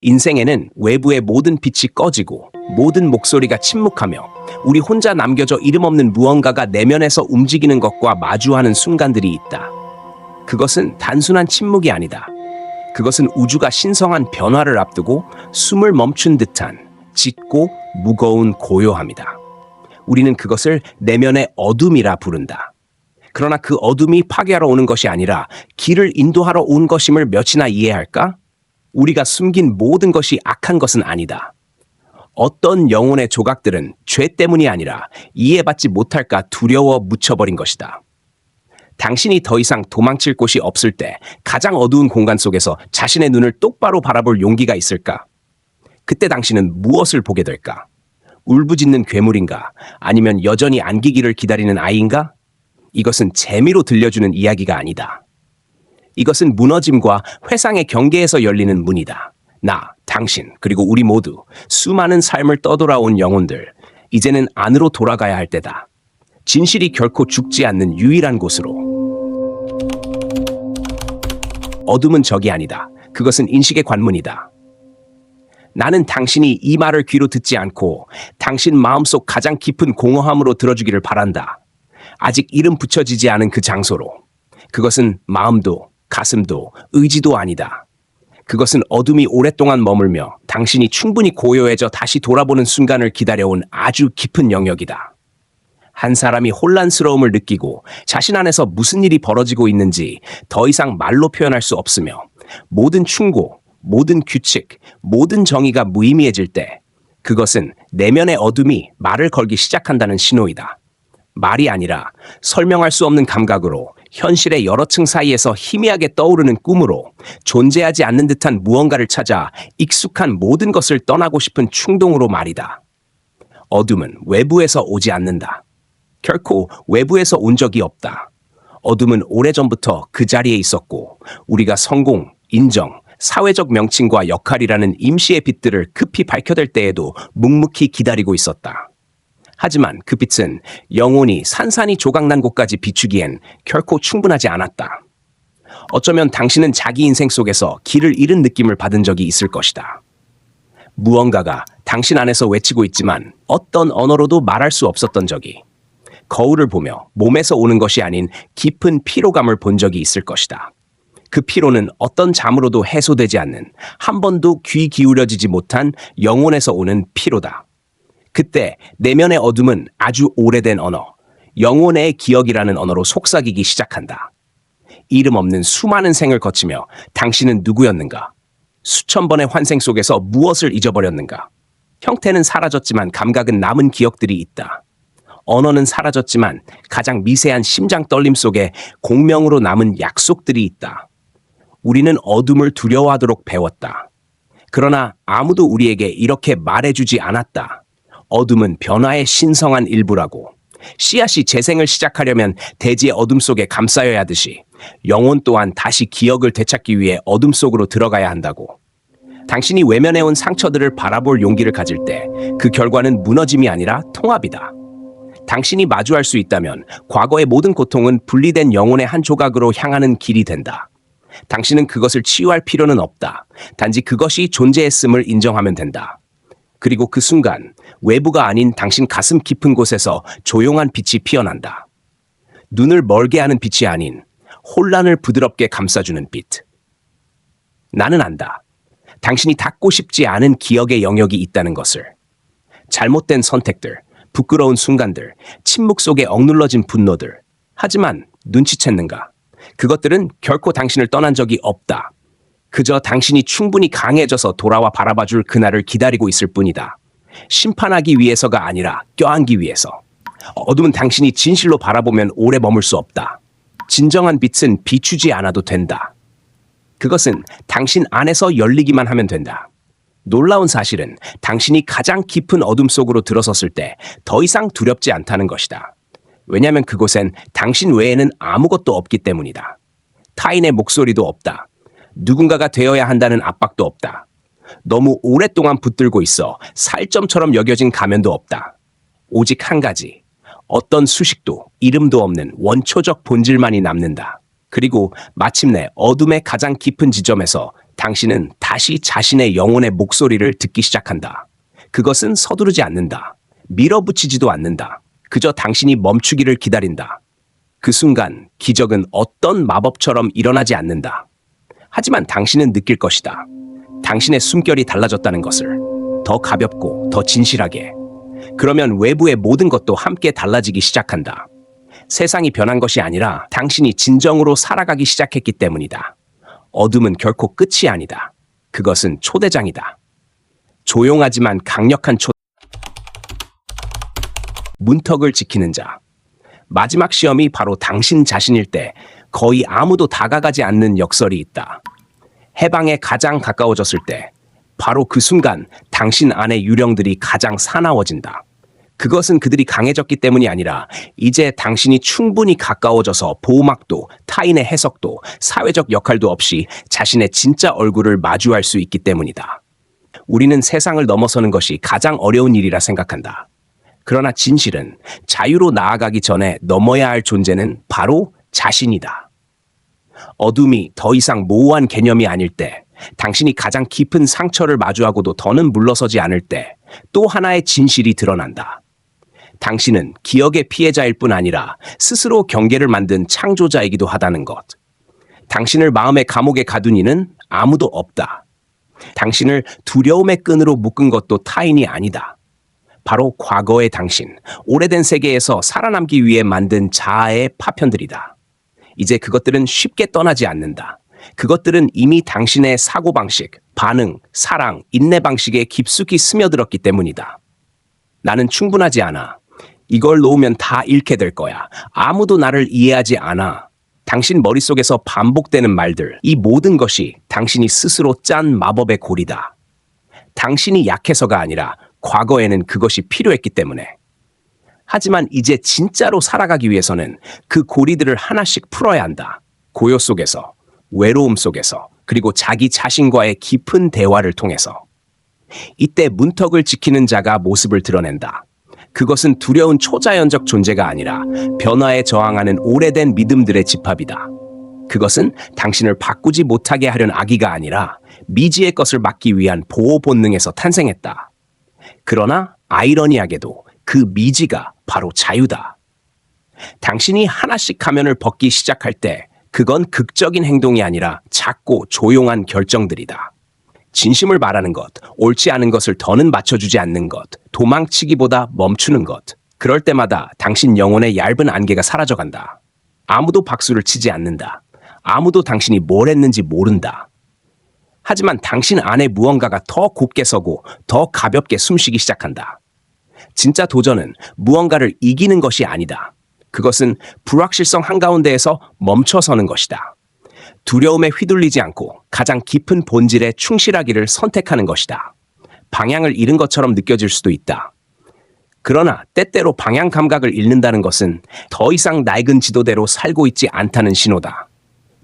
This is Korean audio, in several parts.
인생에는 외부의 모든 빛이 꺼지고 모든 목소리가 침묵하며 우리 혼자 남겨져 이름 없는 무언가가 내면에서 움직이는 것과 마주하는 순간들이 있다. 그것은 단순한 침묵이 아니다. 그것은 우주가 신성한 변화를 앞두고 숨을 멈춘 듯한 짙고 무거운 고요함이다. 우리는 그것을 내면의 어둠이라 부른다. 그러나 그 어둠이 파괴하러 오는 것이 아니라 길을 인도하러 온 것임을 몇이나 이해할까? 우리가 숨긴 모든 것이 악한 것은 아니다. 어떤 영혼의 조각들은 죄 때문이 아니라 이해받지 못할까 두려워 묻혀버린 것이다. 당신이 더 이상 도망칠 곳이 없을 때 가장 어두운 공간 속에서 자신의 눈을 똑바로 바라볼 용기가 있을까? 그때 당신은 무엇을 보게 될까? 울부짖는 괴물인가? 아니면 여전히 안기기를 기다리는 아이인가? 이것은 재미로 들려주는 이야기가 아니다. 이것은 무너짐과 회상의 경계에서 열리는 문이다. 나, 당신, 그리고 우리 모두 수많은 삶을 떠돌아온 영혼들, 이제는 안으로 돌아가야 할 때다. 진실이 결코 죽지 않는 유일한 곳으로. 어둠은 적이 아니다. 그것은 인식의 관문이다. 나는 당신이 이 말을 귀로 듣지 않고 당신 마음속 가장 깊은 공허함으로 들어주기를 바란다. 아직 이름 붙여지지 않은 그 장소로. 그것은 마음도 가슴도 의지도 아니다. 그것은 어둠이 오랫동안 머물며 당신이 충분히 고요해져 다시 돌아보는 순간을 기다려온 아주 깊은 영역이다. 한 사람이 혼란스러움을 느끼고 자신 안에서 무슨 일이 벌어지고 있는지 더 이상 말로 표현할 수 없으며 모든 충고, 모든 규칙, 모든 정의가 무의미해질 때 그것은 내면의 어둠이 말을 걸기 시작한다는 신호이다. 말이 아니라 설명할 수 없는 감각으로 현실의 여러 층 사이에서 희미하게 떠오르는 꿈으로 존재하지 않는 듯한 무언가를 찾아 익숙한 모든 것을 떠나고 싶은 충동으로 말이다. 어둠은 외부에서 오지 않는다. 결코 외부에서 온 적이 없다. 어둠은 오래전부터 그 자리에 있었고 우리가 성공, 인정, 사회적 명칭과 역할이라는 임시의 빛들을 급히 밝혀댈 때에도 묵묵히 기다리고 있었다. 하지만 그 빛은 영혼이 산산이 조각난 곳까지 비추기엔 결코 충분하지 않았다. 어쩌면 당신은 자기 인생 속에서 길을 잃은 느낌을 받은 적이 있을 것이다. 무언가가 당신 안에서 외치고 있지만 어떤 언어로도 말할 수 없었던 적이. 거울을 보며 몸에서 오는 것이 아닌 깊은 피로감을 본 적이 있을 것이다. 그 피로는 어떤 잠으로도 해소되지 않는, 한 번도 귀 기울여지지 못한 영혼에서 오는 피로다. 그때 내면의 어둠은 아주 오래된 언어, 영혼의 기억이라는 언어로 속삭이기 시작한다. 이름 없는 수많은 생을 거치며 당신은 누구였는가? 수천 번의 환생 속에서 무엇을 잊어버렸는가? 형태는 사라졌지만 감각은 남은 기억들이 있다. 언어는 사라졌지만 가장 미세한 심장 떨림 속에 공명으로 남은 약속들이 있다. 우리는 어둠을 두려워하도록 배웠다. 그러나 아무도 우리에게 이렇게 말해주지 않았다. 어둠은 변화의 신성한 일부라고. 씨앗이 재생을 시작하려면 대지의 어둠 속에 감싸여야 하듯이 영혼 또한 다시 기억을 되찾기 위해 어둠 속으로 들어가야 한다고. 당신이 외면해온 상처들을 바라볼 용기를 가질 때 그 결과는 무너짐이 아니라 통합이다. 당신이 마주할 수 있다면 과거의 모든 고통은 분리된 영혼의 한 조각으로 향하는 길이 된다. 당신은 그것을 치유할 필요는 없다. 단지 그것이 존재했음을 인정하면 된다. 그리고 그 순간 외부가 아닌 당신 가슴 깊은 곳에서 조용한 빛이 피어난다. 눈을 멀게 하는 빛이 아닌 혼란을 부드럽게 감싸주는 빛. 나는 안다. 당신이 닿고 싶지 않은 기억의 영역이 있다는 것을. 잘못된 선택들, 부끄러운 순간들, 침묵 속에 억눌러진 분노들. 하지만 눈치챘는가? 그것들은 결코 당신을 떠난 적이 없다. 그저 당신이 충분히 강해져서 돌아와 바라봐줄 그날을 기다리고 있을 뿐이다. 심판하기 위해서가 아니라 껴안기 위해서. 어둠은 당신이 진실로 바라보면 오래 머물 수 없다. 진정한 빛은 비추지 않아도 된다. 그것은 당신 안에서 열리기만 하면 된다. 놀라운 사실은 당신이 가장 깊은 어둠 속으로 들어섰을 때 더 이상 두렵지 않다는 것이다. 왜냐하면 그곳엔 당신 외에는 아무것도 없기 때문이다. 타인의 목소리도 없다. 누군가가 되어야 한다는 압박도 없다. 너무 오랫동안 붙들고 있어 살점처럼 여겨진 가면도 없다. 오직 한 가지, 어떤 수식도 이름도 없는 원초적 본질만이 남는다. 그리고 마침내 어둠의 가장 깊은 지점에서 당신은 다시 자신의 영혼의 목소리를 듣기 시작한다. 그것은 서두르지 않는다. 밀어붙이지도 않는다. 그저 당신이 멈추기를 기다린다. 그 순간 기적은 어떤 마법처럼 일어나지 않는다. 하지만 당신은 느낄 것이다. 당신의 숨결이 달라졌다는 것을. 더 가볍고 더 진실하게. 그러면 외부의 모든 것도 함께 달라지기 시작한다. 세상이 변한 것이 아니라 당신이 진정으로 살아가기 시작했기 때문이다. 어둠은 결코 끝이 아니다. 그것은 초대장이다. 조용하지만 강력한 문턱을 지키는 자. 마지막 시험이 바로 당신 자신일 때 거의 아무도 다가가지 않는 역설이 있다. 해방에 가장 가까워졌을 때 바로 그 순간 당신 안의 유령들이 가장 사나워진다. 그것은 그들이 강해졌기 때문이 아니라 이제 당신이 충분히 가까워져서 보호막도, 타인의 해석도, 사회적 역할도 없이 자신의 진짜 얼굴을 마주할 수 있기 때문이다. 우리는 세상을 넘어서는 것이 가장 어려운 일이라 생각한다. 그러나 진실은 자유로 나아가기 전에 넘어야 할 존재는 바로 자신이다. 어둠이 더 이상 모호한 개념이 아닐 때, 당신이 가장 깊은 상처를 마주하고도 더는 물러서지 않을 때, 또 하나의 진실이 드러난다. 당신은 기억의 피해자일 뿐 아니라 스스로 경계를 만든 창조자이기도 하다는 것. 당신을 마음의 감옥에 가둔 이는 아무도 없다. 당신을 두려움의 끈으로 묶은 것도 타인이 아니다. 바로 과거의 당신, 오래된 세계에서 살아남기 위해 만든 자아의 파편들이다. 이제 그것들은 쉽게 떠나지 않는다. 그것들은 이미 당신의 사고방식, 반응, 사랑, 인내 방식에 깊숙이 스며들었기 때문이다. 나는 충분하지 않아. 이걸 놓으면 다 잃게 될 거야. 아무도 나를 이해하지 않아. 당신 머릿속에서 반복되는 말들, 이 모든 것이 당신이 스스로 짠 마법의 고리다. 당신이 약해서가 아니라 과거에는 그것이 필요했기 때문에. 하지만 이제 진짜로 살아가기 위해서는 그 고리들을 하나씩 풀어야 한다. 고요 속에서, 외로움 속에서, 그리고 자기 자신과의 깊은 대화를 통해서. 이때 문턱을 지키는 자가 모습을 드러낸다. 그것은 두려운 초자연적 존재가 아니라 변화에 저항하는 오래된 믿음들의 집합이다. 그것은 당신을 바꾸지 못하게 하려는 악의가 아니라 미지의 것을 막기 위한 보호 본능에서 탄생했다. 그러나 아이러니하게도 그 미지가 바로 자유다. 당신이 하나씩 가면을 벗기 시작할 때 그건 극적인 행동이 아니라 작고 조용한 결정들이다. 진심을 말하는 것, 옳지 않은 것을 더는 맞춰주지 않는 것, 도망치기보다 멈추는 것. 그럴 때마다 당신 영혼의 얇은 안개가 사라져간다. 아무도 박수를 치지 않는다. 아무도 당신이 뭘 했는지 모른다. 하지만 당신 안에 무언가가 더 곱게 서고 더 가볍게 숨쉬기 시작한다. 진짜 도전은 무언가를 이기는 것이 아니다. 그것은 불확실성 한가운데에서 멈춰서는 것이다. 두려움에 휘둘리지 않고 가장 깊은 본질에 충실하기를 선택하는 것이다. 방향을 잃은 것처럼 느껴질 수도 있다. 그러나 때때로 방향 감각을 잃는다는 것은 더 이상 낡은 지도대로 살고 있지 않다는 신호다.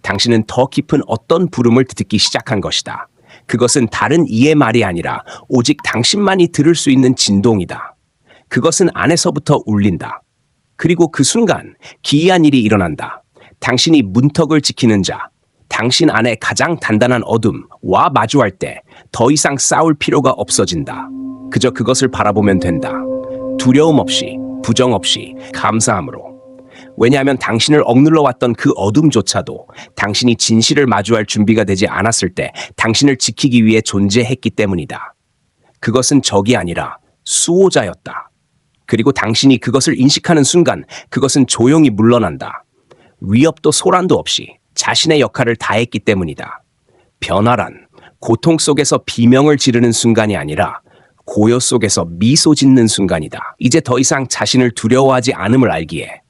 당신은 더 깊은 어떤 부름을 듣기 시작한 것이다. 그것은 다른 이의 말이 아니라 오직 당신만이 들을 수 있는 진동이다. 그것은 안에서부터 울린다. 그리고 그 순간 기이한 일이 일어난다. 당신이 문턱을 지키는 자, 당신 안에 가장 단단한 어둠과 마주할 때 더 이상 싸울 필요가 없어진다. 그저 그것을 바라보면 된다. 두려움 없이, 부정 없이, 감사함으로. 왜냐하면 당신을 억눌러 왔던 그 어둠조차도 당신이 진실을 마주할 준비가 되지 않았을 때 당신을 지키기 위해 존재했기 때문이다. 그것은 적이 아니라 수호자였다. 그리고 당신이 그것을 인식하는 순간 그것은 조용히 물러난다. 위협도 소란도 없이 자신의 역할을 다했기 때문이다. 변화란 고통 속에서 비명을 지르는 순간이 아니라 고요 속에서 미소 짓는 순간이다. 이제 더 이상 자신을 두려워하지 않음을 알기에,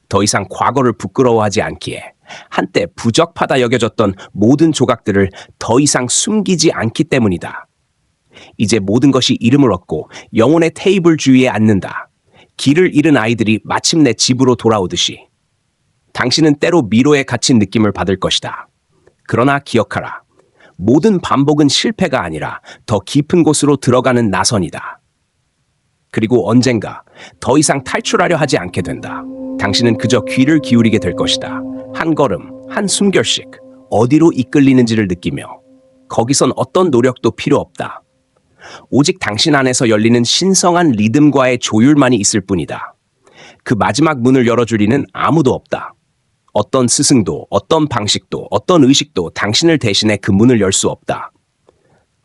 더 이상 과거를 부끄러워하지 않기에, 한때 부적하다 여겨졌던 모든 조각들을 더 이상 숨기지 않기 때문이다. 이제 모든 것이 이름을 얻고 영혼의 테이블 주위에 앉는다. 길을 잃은 아이들이 마침내 집으로 돌아오듯이. 당신은 때로 미로에 갇힌 느낌을 받을 것이다. 그러나 기억하라. 모든 반복은 실패가 아니라 더 깊은 곳으로 들어가는 나선이다. 그리고 언젠가 더 이상 탈출하려 하지 않게 된다. 당신은 그저 귀를 기울이게 될 것이다. 한 걸음, 한 숨결씩 어디로 이끌리는지를 느끼며 거기선 어떤 노력도 필요 없다. 오직 당신 안에서 열리는 신성한 리듬과의 조율만이 있을 뿐이다. 그 마지막 문을 열어줄 이는 아무도 없다. 어떤 스승도, 어떤 방식도, 어떤 의식도 당신을 대신해 그 문을 열 수 없다.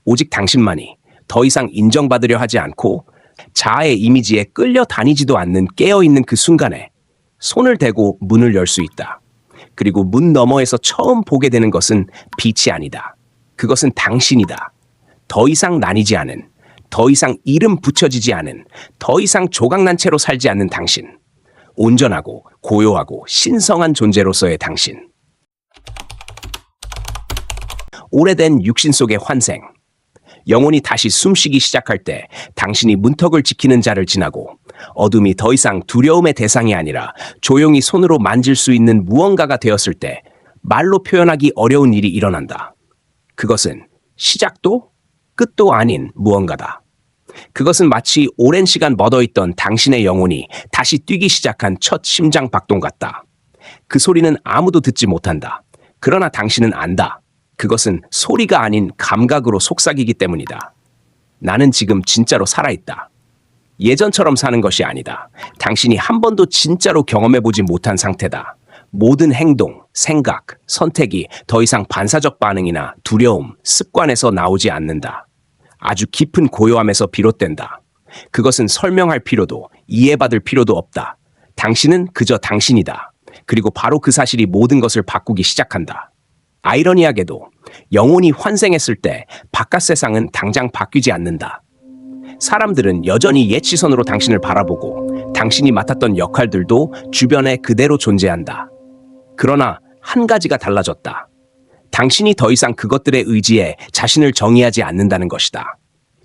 오직 당신만이 더 이상 인정받으려 하지 않고 자아의 이미지에 끌려다니지도 않는 깨어있는 그 순간에 손을 대고 문을 열 수 있다. 그리고 문 너머에서 처음 보게 되는 것은 빛이 아니다. 그것은 당신이다. 더 이상 나뉘지 않은, 더 이상 이름 붙여지지 않은, 더 이상 조각난 채로 살지 않는 당신. 온전하고 고요하고 신성한 존재로서의 당신. 오래된 육신 속의 환생. 영혼이 다시 숨쉬기 시작할 때 당신이 문턱을 지키는 자를 지나고 어둠이 더 이상 두려움의 대상이 아니라 조용히 손으로 만질 수 있는 무언가가 되었을 때 말로 표현하기 어려운 일이 일어난다. 그것은 시작도 끝도 아닌 무언가다. 그것은 마치 오랜 시간 멎어있던 당신의 영혼이 다시 뛰기 시작한 첫 심장 박동 같다. 그 소리는 아무도 듣지 못한다. 그러나 당신은 안다. 그것은 소리가 아닌 감각으로 속삭이기 때문이다. 나는 지금 진짜로 살아있다. 예전처럼 사는 것이 아니다. 당신이 한 번도 진짜로 경험해보지 못한 상태다. 모든 행동, 생각, 선택이 더 이상 반사적 반응이나 두려움, 습관에서 나오지 않는다. 아주 깊은 고요함에서 비롯된다. 그것은 설명할 필요도 이해받을 필요도 없다. 당신은 그저 당신이다. 그리고 바로 그 사실이 모든 것을 바꾸기 시작한다. 아이러니하게도 영혼이 환생했을 때 바깥 세상은 당장 바뀌지 않는다. 사람들은 여전히 옛 시선으로 당신을 바라보고 당신이 맡았던 역할들도 주변에 그대로 존재한다. 그러나 한 가지가 달라졌다. 당신이 더 이상 그것들의 의지에 자신을 정의하지 않는다는 것이다.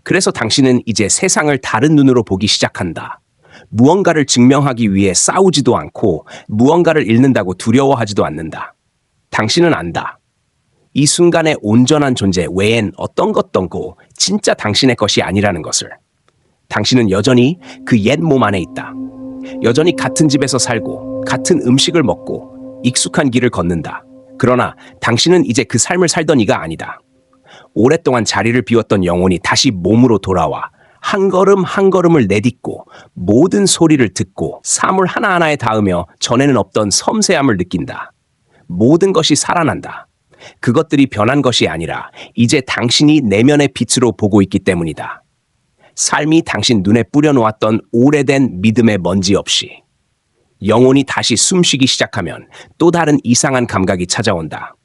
그래서 당신은 이제 세상을 다른 눈으로 보기 시작한다. 무언가를 증명하기 위해 싸우지도 않고 무언가를 잃는다고 두려워하지도 않는다. 당신은 안다. 이 순간의 온전한 존재 외엔 어떤 것도 진짜 당신의 것이 아니라는 것을. 당신은 여전히 그 옛 몸 안에 있다. 여전히 같은 집에서 살고 같은 음식을 먹고 익숙한 길을 걷는다. 그러나 당신은 이제 그 삶을 살던 이가 아니다. 오랫동안 자리를 비웠던 영혼이 다시 몸으로 돌아와 한 걸음 한 걸음을 내딛고 모든 소리를 듣고 사물 하나하나에 닿으며 전에는 없던 섬세함을 느낀다. 모든 것이 살아난다. 그것들이 변한 것이 아니라 이제 당신이 내면의 빛으로 보고 있기 때문이다. 삶이 당신 눈에 뿌려놓았던 오래된 믿음의 먼지 없이. 영혼이 다시 숨쉬기 시작하면 또 다른 이상한 감각이 찾아온다.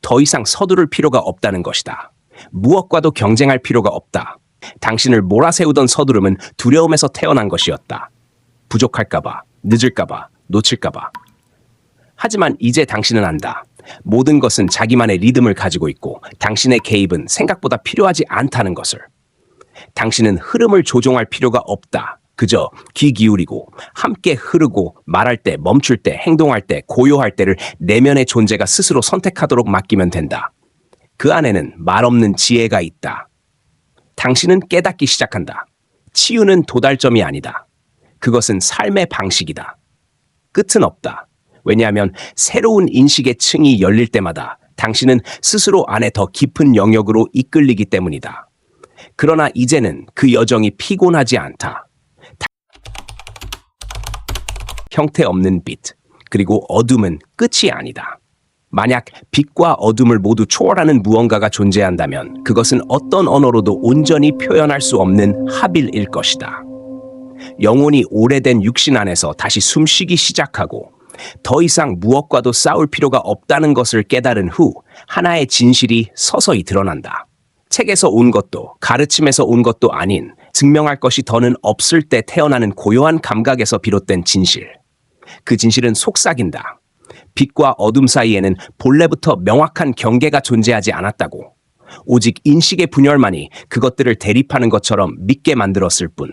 더 이상 서두를 필요가 없다는 것이다. 무엇과도 경쟁할 필요가 없다. 당신을 몰아세우던 서두름은 두려움에서 태어난 것이었다. 부족할까봐, 늦을까봐, 놓칠까봐. 하지만 이제 당신은 안다. 모든 것은 자기만의 리듬을 가지고 있고 당신의 개입은 생각보다 필요하지 않다는 것을. 당신은 흐름을 조종할 필요가 없다. 그저 귀 기울이고 함께 흐르고 말할 때, 멈출 때, 행동할 때, 고요할 때를 내면의 존재가 스스로 선택하도록 맡기면 된다. 그 안에는 말 없는 지혜가 있다. 당신은 깨닫기 시작한다. 치유는 도달점이 아니다. 그것은 삶의 방식이다. 끝은 없다. 왜냐하면 새로운 인식의 층이 열릴 때마다 당신은 스스로 안에 더 깊은 영역으로 이끌리기 때문이다. 그러나 이제는 그 여정이 피곤하지 않다. 형태 없는 빛, 그리고 어둠은 끝이 아니다. 만약 빛과 어둠을 모두 초월하는 무언가가 존재한다면 그것은 어떤 언어로도 온전히 표현할 수 없는 합일일 것이다. 영혼이 오래된 육신 안에서 다시 숨쉬기 시작하고 더 이상 무엇과도 싸울 필요가 없다는 것을 깨달은 후 하나의 진실이 서서히 드러난다. 책에서 온 것도 가르침에서 온 것도 아닌 증명할 것이 더는 없을 때 태어나는 고요한 감각에서 비롯된 진실. 그 진실은 속삭인다. 빛과 어둠 사이에는 본래부터 명확한 경계가 존재하지 않았다고. 오직 인식의 분열만이 그것들을 대립하는 것처럼 믿게 만들었을 뿐.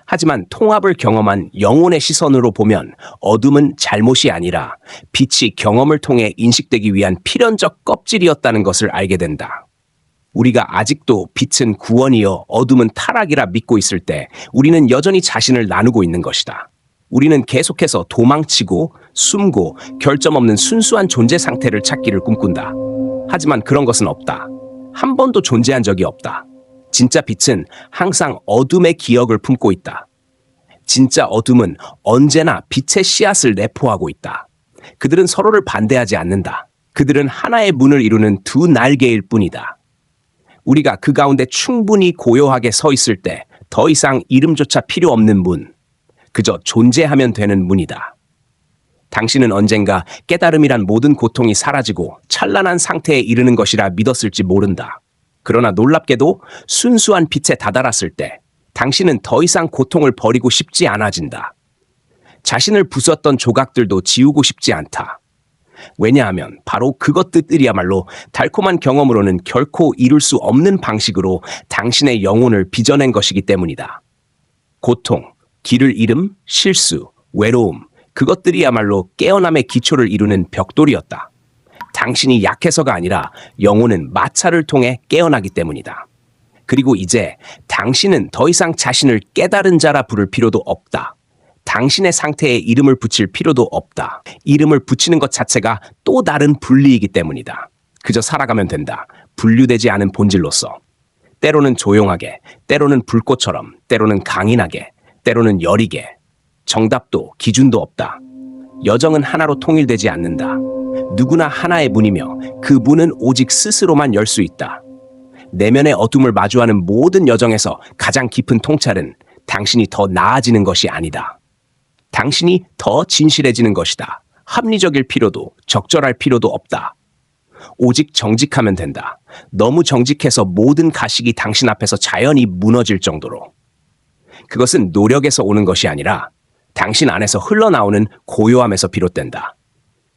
하지만 통합을 경험한 영혼의 시선으로 보면 어둠은 잘못이 아니라 빛이 경험을 통해 인식되기 위한 필연적 껍질이었다는 것을 알게 된다. 우리가 아직도 빛은 구원이요 어둠은 타락이라 믿고 있을 때 우리는 여전히 자신을 나누고 있는 것이다. 우리는 계속해서 도망치고 숨고 결점 없는 순수한 존재 상태를 찾기를 꿈꾼다. 하지만 그런 것은 없다. 한 번도 존재한 적이 없다. 진짜 빛은 항상 어둠의 기억을 품고 있다. 진짜 어둠은 언제나 빛의 씨앗을 내포하고 있다. 그들은 서로를 반대하지 않는다. 그들은 하나의 문을 이루는 두 날개일 뿐이다. 우리가 그 가운데 충분히 고요하게 서 있을 때 더 이상 이름조차 필요 없는 문, 그저 존재하면 되는 문이다. 당신은 언젠가 깨달음이란 모든 고통이 사라지고 찬란한 상태에 이르는 것이라 믿었을지 모른다. 그러나 놀랍게도 순수한 빛에 다다랐을 때 당신은 더 이상 고통을 버리고 싶지 않아진다. 자신을 부쉈던 조각들도 지우고 싶지 않다. 왜냐하면 바로 그것들이야말로 달콤한 경험으로는 결코 이룰 수 없는 방식으로 당신의 영혼을 빚어낸 것이기 때문이다. 고통, 길을 잃음, 실수, 외로움, 그것들이야말로 깨어남의 기초를 이루는 벽돌이었다. 당신이 약해서가 아니라 영혼은 마찰을 통해 깨어나기 때문이다. 그리고 이제 당신은 더 이상 자신을 깨달은 자라 부를 필요도 없다. 당신의 상태에 이름을 붙일 필요도 없다. 이름을 붙이는 것 자체가 또 다른 분리이기 때문이다. 그저 살아가면 된다. 분류되지 않은 본질로서. 때로는 조용하게, 때로는 불꽃처럼, 때로는 강인하게, 때로는 여리게. 정답도 기준도 없다. 여정은 하나로 통일되지 않는다. 누구나 하나의 문이며 그 문은 오직 스스로만 열 수 있다. 내면의 어둠을 마주하는 모든 여정에서 가장 깊은 통찰은 당신이 더 나아지는 것이 아니다. 당신이 더 진실해지는 것이다. 합리적일 필요도 적절할 필요도 없다. 오직 정직하면 된다. 너무 정직해서 모든 가식이 당신 앞에서 자연히 무너질 정도로. 그것은 노력에서 오는 것이 아니라 당신 안에서 흘러나오는 고요함에서 비롯된다.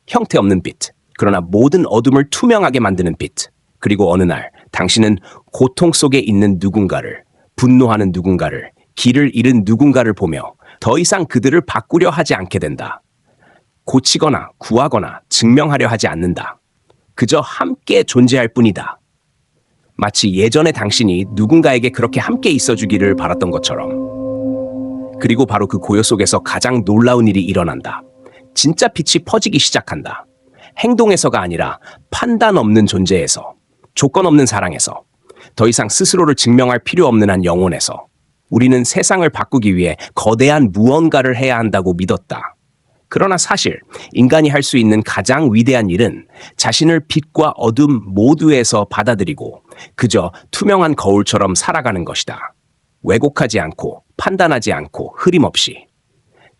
형태 없는 빛, 그러나 모든 어둠을 투명하게 만드는 빛. 그리고 어느 날 당신은 고통 속에 있는 누군가를, 분노하는 누군가를, 길을 잃은 누군가를 보며 더 이상 그들을 바꾸려 하지 않게 된다. 고치거나 구하거나 증명하려 하지 않는다. 그저 함께 존재할 뿐이다. 마치 예전에 당신이 누군가에게 그렇게 함께 있어주기를 바랐던 것처럼. 그리고 바로 그 고요 속에서 가장 놀라운 일이 일어난다. 진짜 빛이 퍼지기 시작한다. 행동에서가 아니라 판단 없는 존재에서, 조건 없는 사랑에서, 더 이상 스스로를 증명할 필요 없는 한 영혼에서. 우리는 세상을 바꾸기 위해 거대한 무언가를 해야 한다고 믿었다. 그러나 사실 인간이 할 수 있는 가장 위대한 일은 자신을 빛과 어둠 모두에서 받아들이고 그저 투명한 거울처럼 살아가는 것이다. 왜곡하지 않고 판단하지 않고 흐림 없이.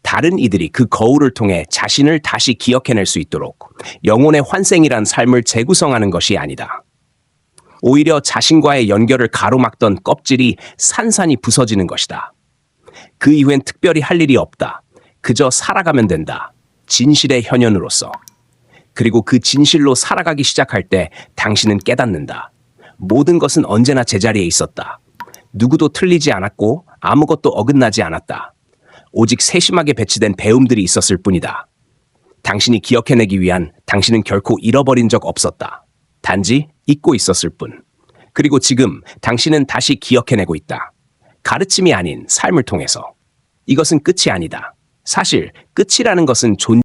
다른 이들이 그 거울을 통해 자신을 다시 기억해낼 수 있도록 영혼의 환생이란 삶을 재구성하는 것이 아니다. 오히려 자신과의 연결을 가로막던 껍질이 산산이 부서지는 것이다. 그 이후엔 특별히 할 일이 없다. 그저 살아가면 된다. 진실의 현현으로서. 그리고 그 진실로 살아가기 시작할 때 당신은 깨닫는다. 모든 것은 언제나 제자리에 있었다. 누구도 틀리지 않았고 아무것도 어긋나지 않았다. 오직 세심하게 배치된 배움들이 있었을 뿐이다. 당신이 기억해내기 위한 당신은 결코 잃어버린 적 없었다. 단지 잊고 있었을 뿐. 그리고 지금 당신은 다시 기억해내고 있다. 가르침이 아닌 삶을 통해서. 이것은 끝이 아니다. 사실 끝이라는 것은